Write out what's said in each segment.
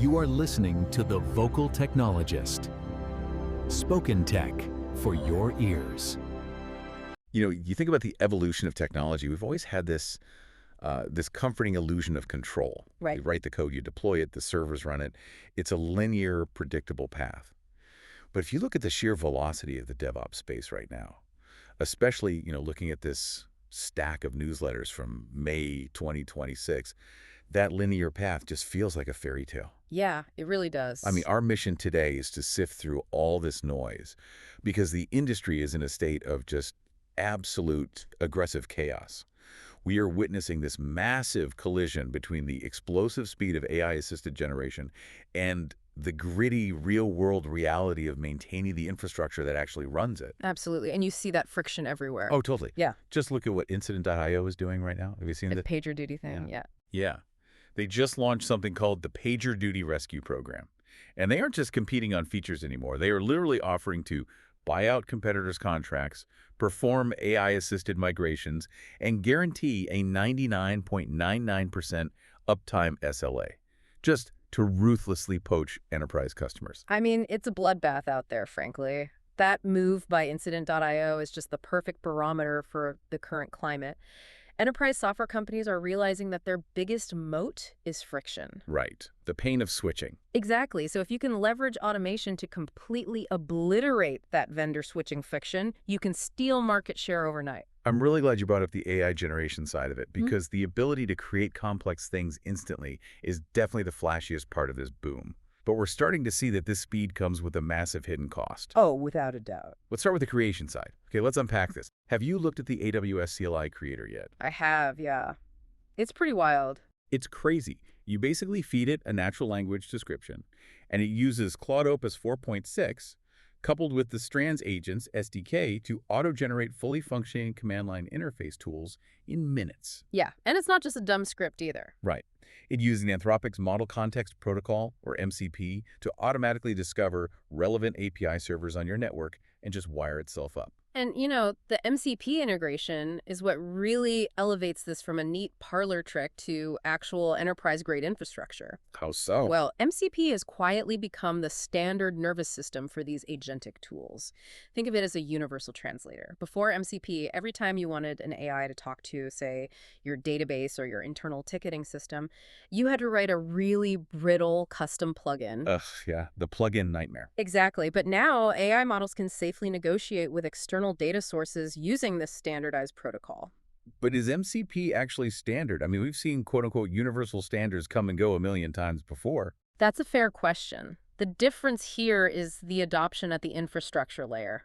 You are listening to The Vocal Technologist. Spoken tech for your ears. You know, you think about the evolution of technology, we've always had this comforting illusion of control. Right. You write the code, you deploy it, the servers run it. It's a linear, predictable path. But if you look at the sheer velocity of the DevOps space right now, especially, looking at this stack of newsletters from May 2026, that linear path just feels like a fairy tale. Yeah, it really does. I mean, our mission today is to sift through all this noise because the industry is in a state of just absolute aggressive chaos. We are witnessing this massive collision between the explosive speed of AI-assisted generation and the gritty, real-world reality of maintaining the infrastructure that actually runs it. Absolutely. And you see that friction everywhere. Oh, totally. Yeah. Just look at what Incident.io is doing right now. Have you seen The that? PagerDuty thing, yeah. Yeah. They just launched something called the PagerDuty Rescue Program. And they aren't just competing on features anymore. They are literally offering to buy out competitors' contracts, perform AI-assisted migrations, and guarantee a 99.99% uptime SLA, just to ruthlessly poach enterprise customers. I mean, it's a bloodbath out there, frankly. That move by Incident.io is just the perfect barometer for the current climate. Enterprise software companies are realizing that their biggest moat is friction. Right. The pain of switching. Exactly. So if you can leverage automation to completely obliterate that vendor switching friction, you can steal market share overnight. I'm really glad you brought up the AI generation side of it because the ability to create complex things instantly is definitely the flashiest part of this boom. But we're starting to see that this speed comes with a massive hidden cost. Oh, without a doubt. Let's start with the creation side. Okay, let's unpack this. Have you looked at the AWS CLI creator yet? I have, yeah. It's pretty wild. It's crazy. You basically feed it a natural language description, and it uses Claude Opus 4.6 coupled with the Strands Agents SDK to auto-generate fully functioning command line interface tools in minutes. Yeah, and it's not just a dumb script either. Right. It uses Anthropic's Model Context Protocol, or MCP, to automatically discover relevant API servers on your network and just wire itself up. And, the MCP integration is what really elevates this from a neat parlor trick to actual enterprise-grade infrastructure. How so? Well, MCP has quietly become the standard nervous system for these agentic tools. Think of it as a universal translator. Before MCP, every time you wanted an AI to talk to, say, your database or your internal ticketing system, you had to write a really brittle custom plugin. Ugh, yeah, the plugin nightmare. Exactly. But now AI models can safely negotiate with external data sources using this standardized protocol. But is MCP actually standard? I mean, we've seen quote-unquote universal standards come and go a million times before. That's a fair question. The difference here is the adoption at the infrastructure layer.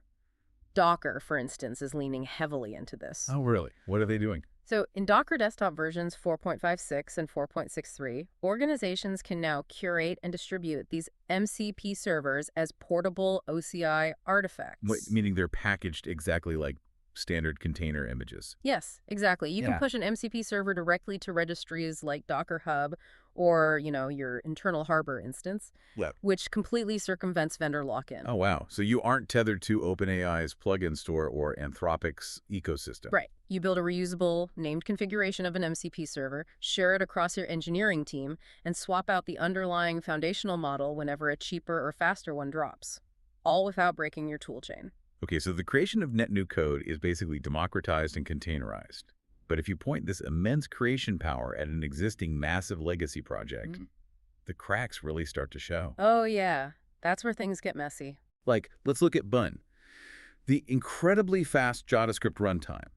Docker, for instance, is leaning heavily into this. Oh, really? What are they doing? So in Docker desktop versions 4.56 and 4.63, organizations can now curate and distribute these MCP servers as portable OCI artifacts. Wait, meaning they're packaged exactly like standard container images. Yes, exactly. You can push an MCP server directly to registries like Docker Hub or, your internal Harbor instance, which completely circumvents vendor lock-in. Oh, wow. So you aren't tethered to OpenAI's plugin store or Anthropic's ecosystem. Right. You build a reusable, named configuration of an MCP server, share it across your engineering team, and swap out the underlying foundational model whenever a cheaper or faster one drops, all without breaking your toolchain. Okay, so the creation of net new code is basically democratized and containerized. But if you point this immense creation power at an existing massive legacy project, the cracks really start to show. Oh, yeah. That's where things get messy. Like, let's look at Bun. The incredibly fast JavaScript runtime.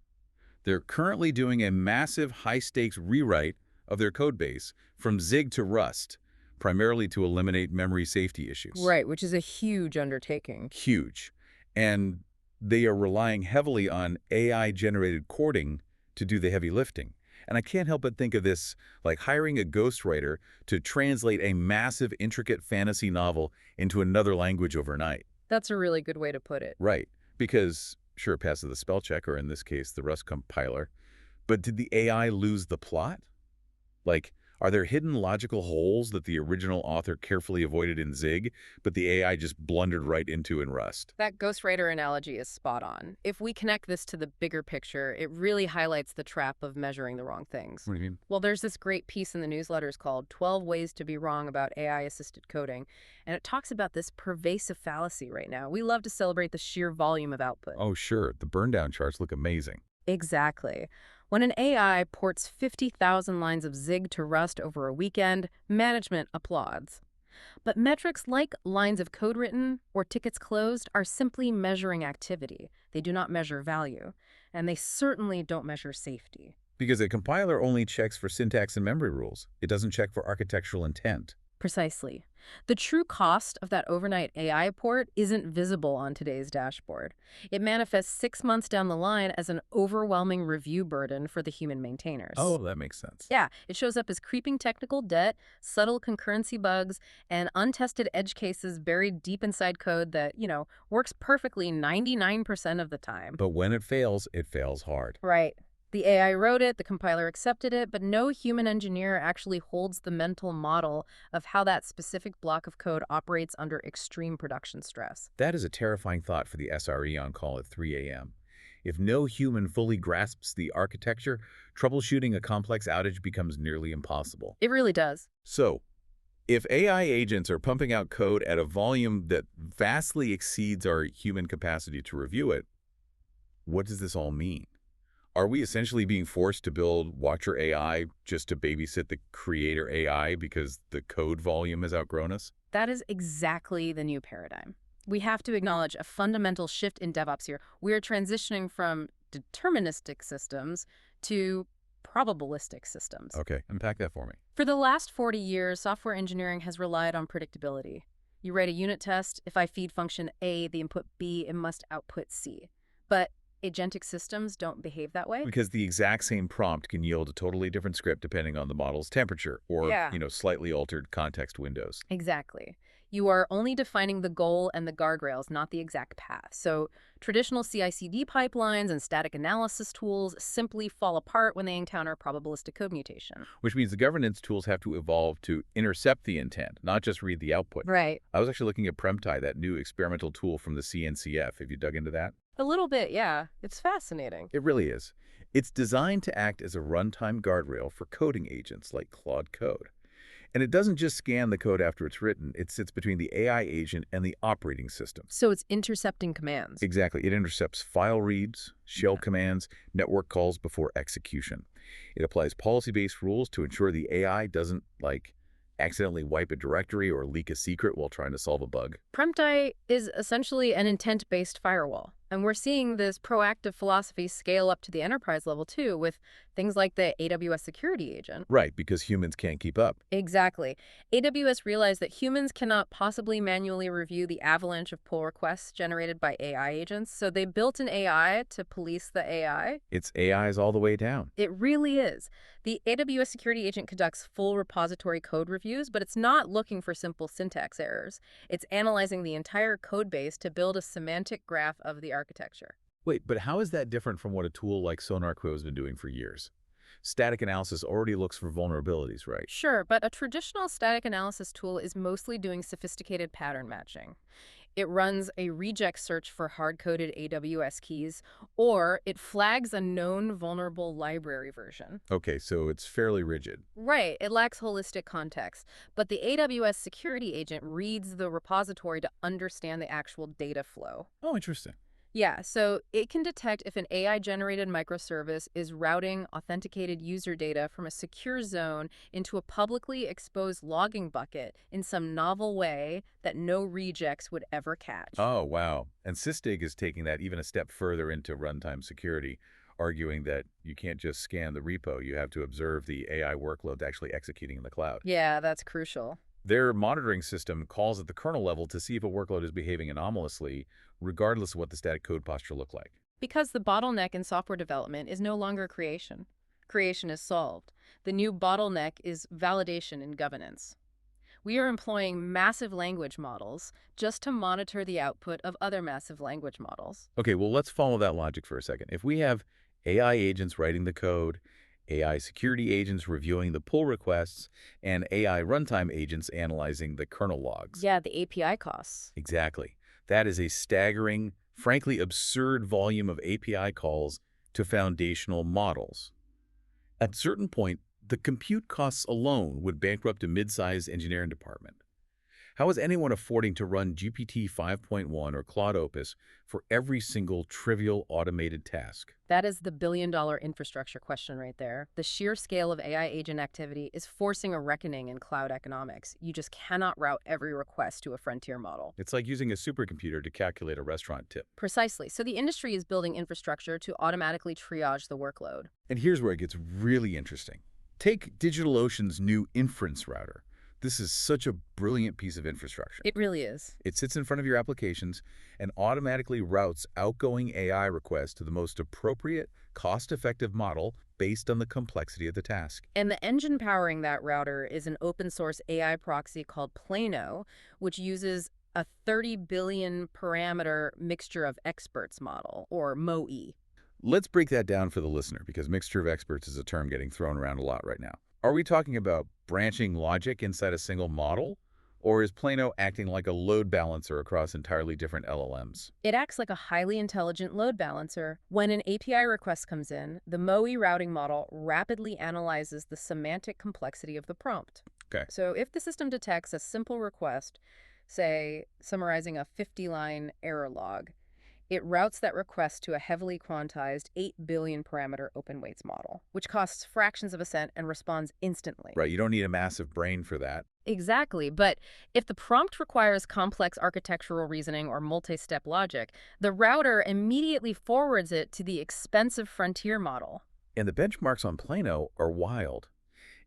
They're currently doing a massive high-stakes rewrite of their codebase from Zig to Rust, primarily to eliminate memory safety issues. Right, which is a huge undertaking. Huge. And they are relying heavily on AI-generated coding to do the heavy lifting. And I can't help but think of this like hiring a ghostwriter to translate a massive, intricate fantasy novel into another language overnight. That's a really good way to put it. Right. Because, sure, it passes the spell check, or in this case, the Rust compiler. But did the AI lose the plot? Like, Are there hidden logical holes that the original author carefully avoided in Zig, but the AI just blundered right into in Rust? That ghostwriter analogy is spot on. If we connect this to the bigger picture, it really highlights the trap of measuring the wrong things. What do you mean? Well, there's this great piece in the newsletters called 12 Ways to Be Wrong About AI-Assisted Coding, and it talks about this pervasive fallacy right now. We love to celebrate the sheer volume of output. Oh, sure. The burndown charts look amazing. Exactly. When an AI ports 50,000 lines of Zig to Rust over a weekend, management applauds. But metrics like lines of code written or tickets closed are simply measuring activity. They do not measure value, and they certainly don't measure safety. Because a compiler only checks for syntax and memory rules. It doesn't check for architectural intent. Precisely. The true cost of that overnight AI port isn't visible on today's dashboard. It manifests 6 months down the line as an overwhelming review burden for the human maintainers. Oh, that makes sense. Yeah, it shows up as creeping technical debt, subtle concurrency bugs, and untested edge cases buried deep inside code that, works perfectly 99% of the time. But when it fails hard. Right. The AI wrote it, the compiler accepted it, but no human engineer actually holds the mental model of how that specific block of code operates under extreme production stress. That is a terrifying thought for the SRE on call at 3 a.m. If no human fully grasps the architecture, troubleshooting a complex outage becomes nearly impossible. It really does. So, if AI agents are pumping out code at a volume that vastly exceeds our human capacity to review it, what does this all mean? Are we essentially being forced to build Watcher AI just to babysit the creator AI because the code volume has outgrown us? That is exactly the new paradigm. We have to acknowledge a fundamental shift in DevOps here. We're transitioning from deterministic systems to probabilistic systems. Okay, unpack that for me. For the last 40 years, software engineering has relied on predictability. You write a unit test. If I feed function A the input B, it must output C. But agentic systems don't behave that way. Because the exact same prompt can yield a totally different script depending on the model's temperature or, slightly altered context windows. Exactly. You are only defining the goal and the guardrails, not the exact path. So traditional CI/CD pipelines and static analysis tools simply fall apart when they encounter probabilistic code mutation. Which means the governance tools have to evolve to intercept the intent, not just read the output. Right. I was actually looking at Premtai, that new experimental tool from the CNCF. Have you dug into that? A little bit, yeah. It's fascinating. It really is. It's designed to act as a runtime guardrail for coding agents like Claude Code. And it doesn't just scan the code after it's written. It sits between the AI agent and the operating system. So it's intercepting commands. Exactly. It intercepts file reads, shell commands, network calls before execution. It applies policy-based rules to ensure the AI doesn't, accidentally wipe a directory or leak a secret while trying to solve a bug. Premtai is essentially an intent-based firewall. And we're seeing this proactive philosophy scale up to the enterprise level, too, with things like the AWS security agent. Right, because humans can't keep up. Exactly. AWS realized that humans cannot possibly manually review the avalanche of pull requests generated by AI agents, so they built an AI to police the AI. It's AI's all the way down. It really is. The AWS security agent conducts full repository code reviews, but it's not looking for simple syntax errors. It's analyzing the entire code base to build a semantic graph of the architecture. Wait, but how is that different from what a tool like SonarQuil has been doing for years? Static analysis already looks for vulnerabilities, right? Sure, but a traditional static analysis tool is mostly doing sophisticated pattern matching. It runs a reject search for hard-coded AWS keys, or it flags a known vulnerable library version. Okay, so it's fairly rigid. Right, it lacks holistic context, but the AWS security agent reads the repository to understand the actual data flow. Oh, interesting. Yeah, so it can detect if an AI-generated microservice is routing authenticated user data from a secure zone into a publicly exposed logging bucket in some novel way that no rejects would ever catch. Oh, wow. And Sysdig is taking that even a step further into runtime security, arguing that you can't just scan the repo. You have to observe the AI workload actually executing in the cloud. Yeah, that's crucial. Their monitoring system calls at the kernel level to see if a workload is behaving anomalously, regardless of what the static code posture looked like. Because the bottleneck in software development is no longer creation. Creation is solved. The new bottleneck is validation and governance. We are employing massive language models just to monitor the output of other massive language models. Okay, well, let's follow that logic for a second. If we have AI agents writing the code AI security agents reviewing the pull requests, and AI runtime agents analyzing the kernel logs. Yeah, the API costs. Exactly. That is a staggering, frankly absurd volume of API calls to foundational models. At a certain point, the compute costs alone would bankrupt a mid-sized engineering department. How is anyone affording to run GPT 5.1 or Claude Opus for every single trivial automated task? That is the billion-dollar infrastructure question right there. The sheer scale of AI agent activity is forcing a reckoning in cloud economics. You just cannot route every request to a frontier model. It's like using a supercomputer to calculate a restaurant tip. Precisely. So the industry is building infrastructure to automatically triage the workload. And here's where it gets really interesting. Take DigitalOcean's new inference router. This is such a brilliant piece of infrastructure. It really is. It sits in front of your applications and automatically routes outgoing AI requests to the most appropriate, cost-effective model based on the complexity of the task. And the engine powering that router is an open-source AI proxy called Plano, which uses a 30 billion parameter mixture of experts model, or MOE. Let's break that down for the listener, because mixture of experts is a term getting thrown around a lot right now. Are we talking about branching logic inside a single model? Or is Plano acting like a load balancer across entirely different LLMs? It acts like a highly intelligent load balancer. When an API request comes in, the MOE routing model rapidly analyzes the semantic complexity of the prompt. Okay. So if the system detects a simple request, say summarizing a 50-line error log, it routes that request to a heavily quantized 8 billion parameter open weights model, which costs fractions of a cent and responds instantly. Right, you don't need a massive brain for that. Exactly, but if the prompt requires complex architectural reasoning or multi-step logic, the router immediately forwards it to the expensive frontier model. And the benchmarks on Plano are wild.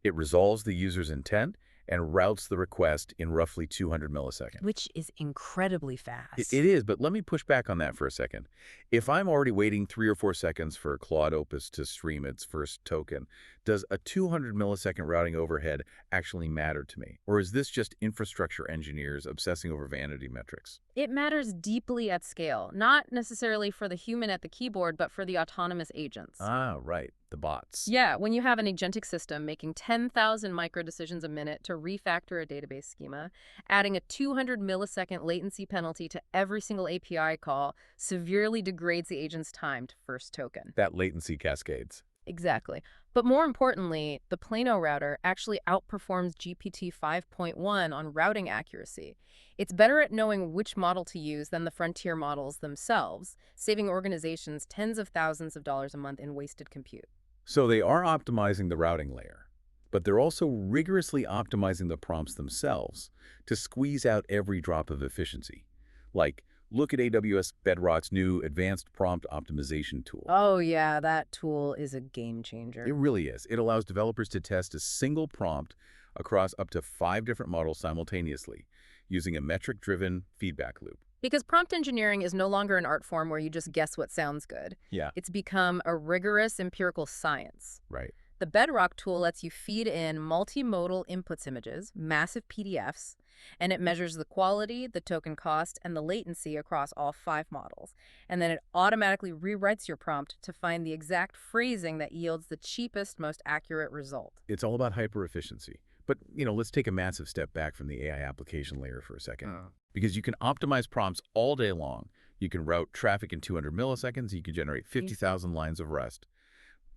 It resolves the user's intent and routes the request in roughly 200 milliseconds. Which is incredibly fast. It is, but let me push back on that for a second. If I'm already waiting 3 or 4 seconds for Claude Opus to stream its first token, does a 200 millisecond routing overhead actually matter to me? Or is this just infrastructure engineers obsessing over vanity metrics? It matters deeply at scale, not necessarily for the human at the keyboard, but for the autonomous agents. Ah, right, the bots. Yeah, when you have an agentic system making 10,000 micro-decisions a minute to refactor a database schema, adding a 200 millisecond latency penalty to every single API call severely degrades the agent's time to first token. That latency cascades. Exactly. But more importantly, the Plano router actually outperforms GPT 5.1 on routing accuracy. It's better at knowing which model to use than the frontier models themselves, saving organizations tens of thousands of dollars a month in wasted compute. So they are optimizing the routing layer, but they're also rigorously optimizing the prompts themselves to squeeze out every drop of efficiency. Like, look at AWS Bedrock's new advanced prompt optimization tool. Oh yeah, that tool is a game changer. It really is. It allows developers to test a single prompt across up to 5 different models simultaneously using a metric-driven feedback loop. Because prompt engineering is no longer an art form where you just guess what sounds good. Yeah. It's become a rigorous empirical science. Right. The Bedrock tool lets you feed in multimodal inputs images, massive PDFs, and it measures the quality, the token cost, and the latency across all 5 models. And then it automatically rewrites your prompt to find the exact phrasing that yields the cheapest, most accurate result. It's all about hyper-efficiency. But, let's take a massive step back from the AI application layer for a second. Because you can optimize prompts all day long. You can route traffic in 200 milliseconds. You can generate 50,000 lines of REST.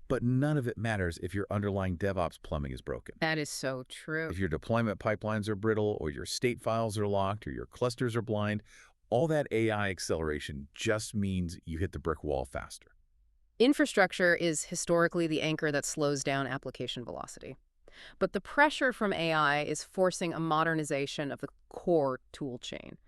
But none of it matters if your underlying DevOps plumbing is broken. That is so true. If your deployment pipelines are brittle, or your state files are locked, or your clusters are blind, all that AI acceleration just means you hit the brick wall faster. Infrastructure is historically the anchor that slows down application velocity. But the pressure from AI is forcing a modernization of the core tool chain.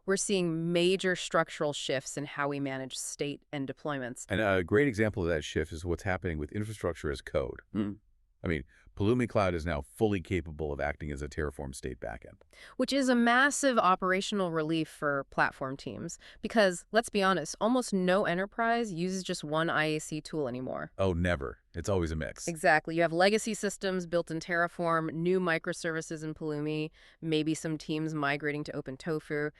We're seeing major structural shifts in how we manage state and deployments. And a great example of that shift is what's happening with infrastructure as code. I mean, Pulumi Cloud is now fully capable of acting as a Terraform state backend. Which is a massive operational relief for platform teams. Because, let's be honest, almost no enterprise uses just one IAC tool anymore. Oh, never. It's always a mix. Exactly. You have legacy systems built in Terraform, new microservices in Pulumi, maybe some teams migrating to OpenTofu.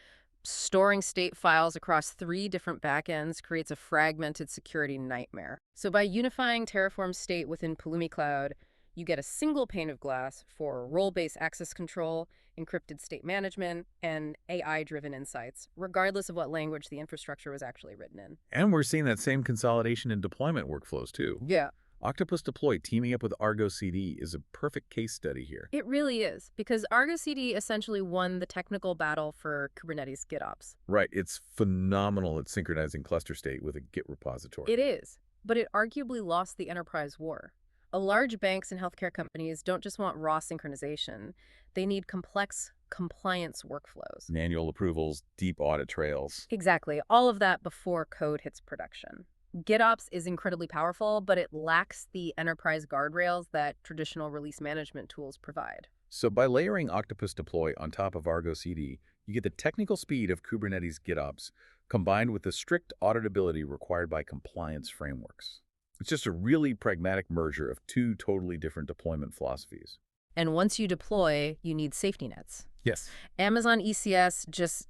Storing state files across 3 different backends creates a fragmented security nightmare. So by unifying Terraform's state within Pulumi Cloud, you get a single pane of glass for role-based access control, encrypted state management, and AI-driven insights, regardless of what language the infrastructure was actually written in. And we're seeing that same consolidation in deployment workflows, too. Yeah. Octopus Deploy teaming up with Argo CD is a perfect case study here. It really is, because Argo CD essentially won the technical battle for Kubernetes GitOps. Right, it's phenomenal at synchronizing cluster state with a Git repository. It is, but it arguably lost the enterprise war. Large banks and healthcare companies don't just want raw synchronization. They need complex compliance workflows. Manual approvals, deep audit trails. Exactly. All of that before code hits production. GitOps is incredibly powerful, but it lacks the enterprise guardrails that traditional release management tools provide. So by layering Octopus Deploy on top of Argo CD, you get the technical speed of Kubernetes GitOps combined with the strict auditability required by compliance frameworks. It's just a really pragmatic merger of 2 totally different deployment philosophies. And once you deploy, you need safety nets. Yes. Amazon ECS just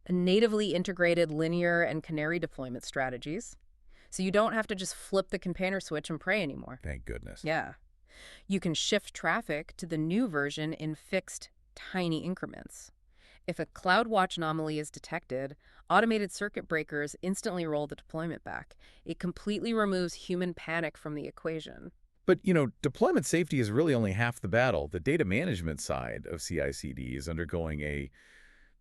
natively integrated linear and canary deployment strategies. So you don't have to just flip the container switch and pray anymore. Thank goodness. Yeah. You can shift traffic to the new version in fixed, tiny increments. If a CloudWatch anomaly is detected, automated circuit breakers instantly roll the deployment back. It completely removes human panic from the equation. But, deployment safety is really only half the battle. The data management side of CI/CD is undergoing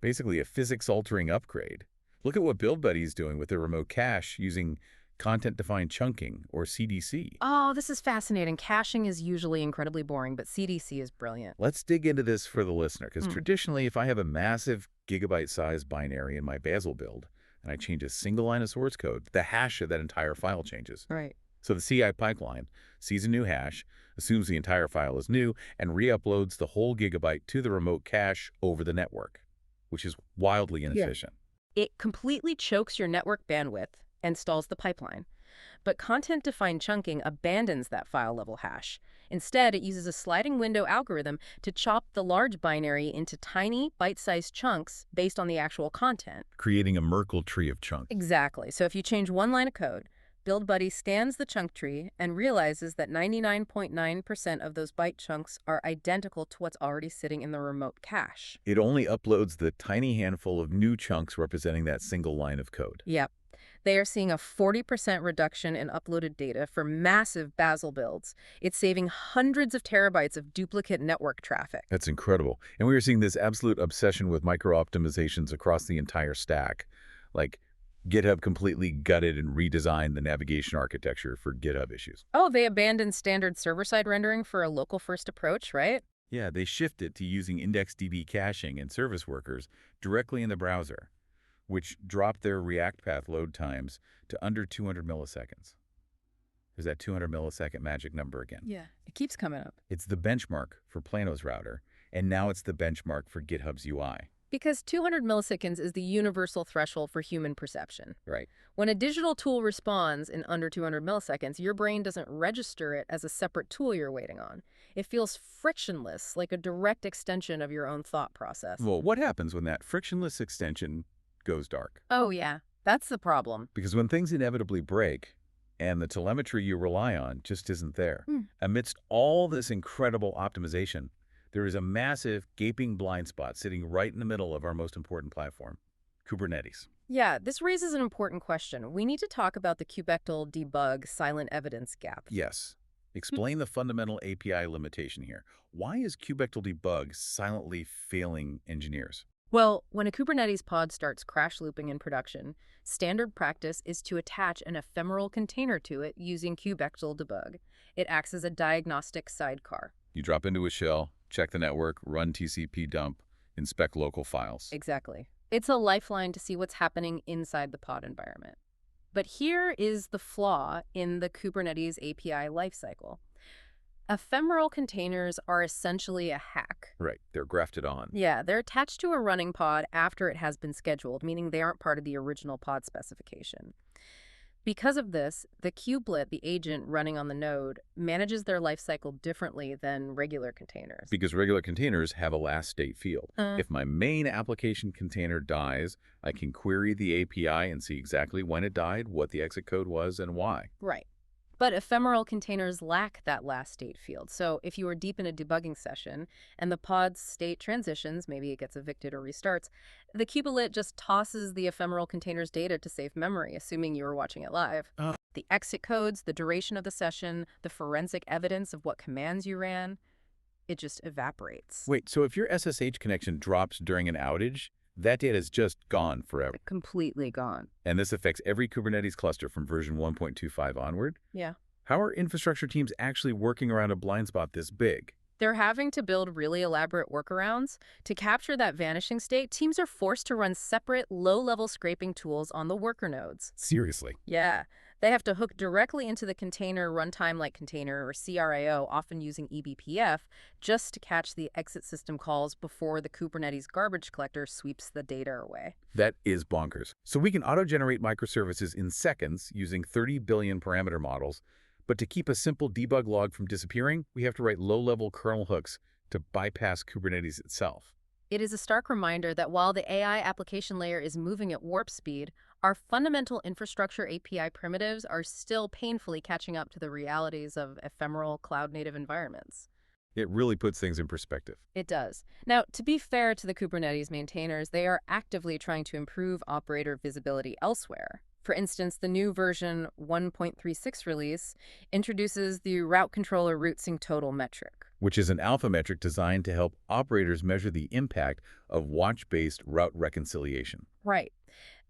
basically a physics-altering upgrade. Look at what BuildBuddy is doing with their remote cache using content-defined chunking, or CDC. Oh, this is fascinating. Caching is usually incredibly boring, but CDC is brilliant. Let's dig into this for the listener, because traditionally, if I have a massive gigabyte-sized binary in my Bazel build, and I change a single line of source code, the hash of that entire file changes. Right. So the CI pipeline sees a new hash, assumes the entire file is new, and re-uploads the whole gigabyte to the remote cache over the network, which is wildly inefficient. Yeah. It completely chokes your network bandwidth and stalls the pipeline. But content-defined chunking abandons that file-level hash. Instead, it uses a sliding window algorithm to chop the large binary into tiny, bite-sized chunks based on the actual content. Creating a Merkle tree of chunks. Exactly. So if you change one line of code, BuildBuddy scans the chunk tree and realizes that 99.9% of those byte chunks are identical to what's already sitting in the remote cache. It only uploads the tiny handful of new chunks representing that single line of code. Yep. They are seeing a 40% reduction in uploaded data for massive Bazel builds. It's saving hundreds of terabytes of duplicate network traffic. That's incredible. And we are seeing this absolute obsession with micro-optimizations across the entire stack. Like, GitHub completely gutted and redesigned the navigation architecture for GitHub issues. Oh, they abandoned standard server-side rendering for a local-first approach, right? Yeah, they shifted to using IndexedDB caching and service workers directly in the browser, which dropped their React path load times to under 200 milliseconds. There's that 200 millisecond magic number again. Yeah, it keeps coming up. It's the benchmark for Plano's router, and now it's the benchmark for GitHub's UI. Because 200 milliseconds is the universal threshold for human perception. Right. When a digital tool responds in under 200 milliseconds, your brain doesn't register it as a separate tool you're waiting on. It feels frictionless, like a direct extension of your own thought process. Well, what happens when that frictionless extension goes dark? Oh, yeah. That's the problem. Because when things inevitably break and the telemetry you rely on just isn't there, amidst all this incredible optimization, there is a massive, gaping blind spot sitting right in the middle of our most important platform, Kubernetes. Yeah, this raises an important question. We need to talk about the kubectl debug silent evidence gap. Yes. Explain the fundamental API limitation here. Why is kubectl debug silently failing engineers? Well, when a Kubernetes pod starts crash looping in production, standard practice is to attach an ephemeral container to it using kubectl debug. It acts as a diagnostic sidecar. You drop into a shell, check the network, run TCP dump, inspect local files. Exactly. It's a lifeline to see what's happening inside the pod environment. But here is the flaw in the Kubernetes API lifecycle. Ephemeral containers are essentially a hack. Right, they're grafted on. Yeah, they're attached to a running pod after it has been scheduled, meaning they aren't part of the original pod specification. Because of this, the kubelet, the agent running on the node, manages their lifecycle differently than regular containers. Because regular containers have a last state field. Uh, If my main application container dies, I can query the API and see exactly when it died, what the exit code was, and why. Right. But ephemeral containers lack that last state field. So if you are deep in a debugging session and the pod's state transitions, maybe it gets evicted or restarts, the kubelet just tosses the ephemeral container's data to save memory, assuming you were watching it live. The exit codes, the duration of the session, the forensic evidence of what commands you ran, it just evaporates. Wait, so if your SSH connection drops during an outage, that data is just gone forever. Completely gone. And this affects every Kubernetes cluster from version 1.25 onward. Yeah. How are infrastructure teams actually working around a blind spot this big? They're having to build really elaborate workarounds. To capture that vanishing state, teams are forced to run separate, low-level scraping tools on the worker nodes. Seriously? Yeah. They have to hook directly into the container runtime-like container, or CRIO, often using eBPF, just to catch the exit system calls before the Kubernetes garbage collector sweeps the data away. That is bonkers. So we can auto-generate microservices in seconds using 30 billion parameter models, but to keep a simple debug log from disappearing, we have to write low-level kernel hooks to bypass Kubernetes itself. It is a stark reminder that while the AI application layer is moving at warp speed, our fundamental infrastructure API primitives are still painfully catching up to the realities of ephemeral cloud-native environments. It really puts things in perspective. It does. Now, to be fair to the Kubernetes maintainers, they are actively trying to improve operator visibility elsewhere. For instance, the new version 1.36 release introduces the route controller route sync total metric. Which is an alpha metric designed to help operators measure the impact of watch-based route reconciliation. Right.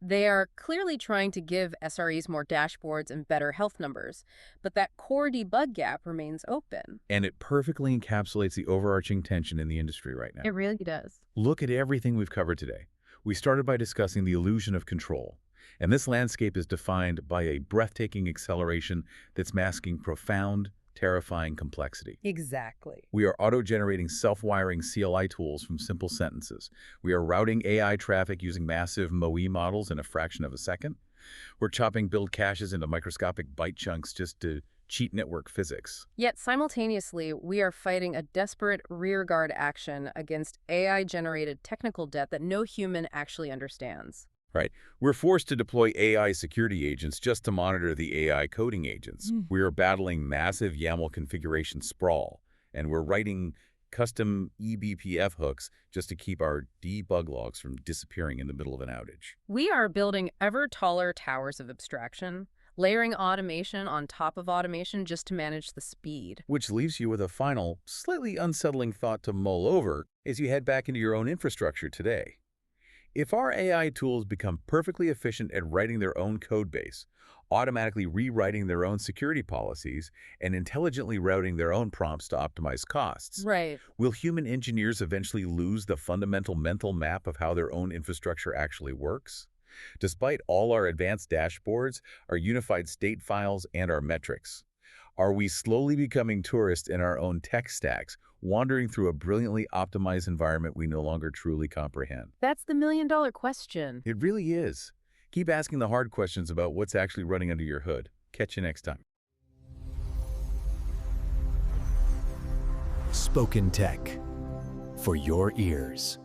They are clearly trying to give SREs more dashboards and better health numbers, but that core debug gap remains open. And it perfectly encapsulates the overarching tension in the industry right now. It really does. Look at everything we've covered today. We started by discussing the illusion of control, and this landscape is defined by a breathtaking acceleration that's masking profound, terrifying complexity. Exactly. We are auto-generating self-wiring CLI tools from simple sentences. We are routing AI traffic using massive MoE models in a fraction of a second. We're chopping build caches into microscopic byte chunks just to cheat network physics. Yet simultaneously, we are fighting a desperate rearguard action against AI-generated technical debt that no human actually understands. Right. We're forced to deploy AI security agents just to monitor the AI coding agents. We are battling massive YAML configuration sprawl, and we're writing custom eBPF hooks just to keep our debug logs from disappearing in the middle of an outage. We are building ever taller towers of abstraction, layering automation on top of automation just to manage the speed. Which leaves you with a final, slightly unsettling thought to mull over as you head back into your own infrastructure today. If our AI tools become perfectly efficient at writing their own code base, automatically rewriting their own security policies, and intelligently routing their own prompts to optimize costs, Right. will human engineers eventually lose the fundamental mental map of how their own infrastructure actually works? Despite all our advanced dashboards, our unified state files, and our metrics, are we slowly becoming tourists in our own tech stacks, wandering through a brilliantly optimized environment we no longer truly comprehend? That's the million-dollar question. It really is. Keep asking the hard questions about what's actually running under your hood. Catch you next time. Spoken Tech for your ears.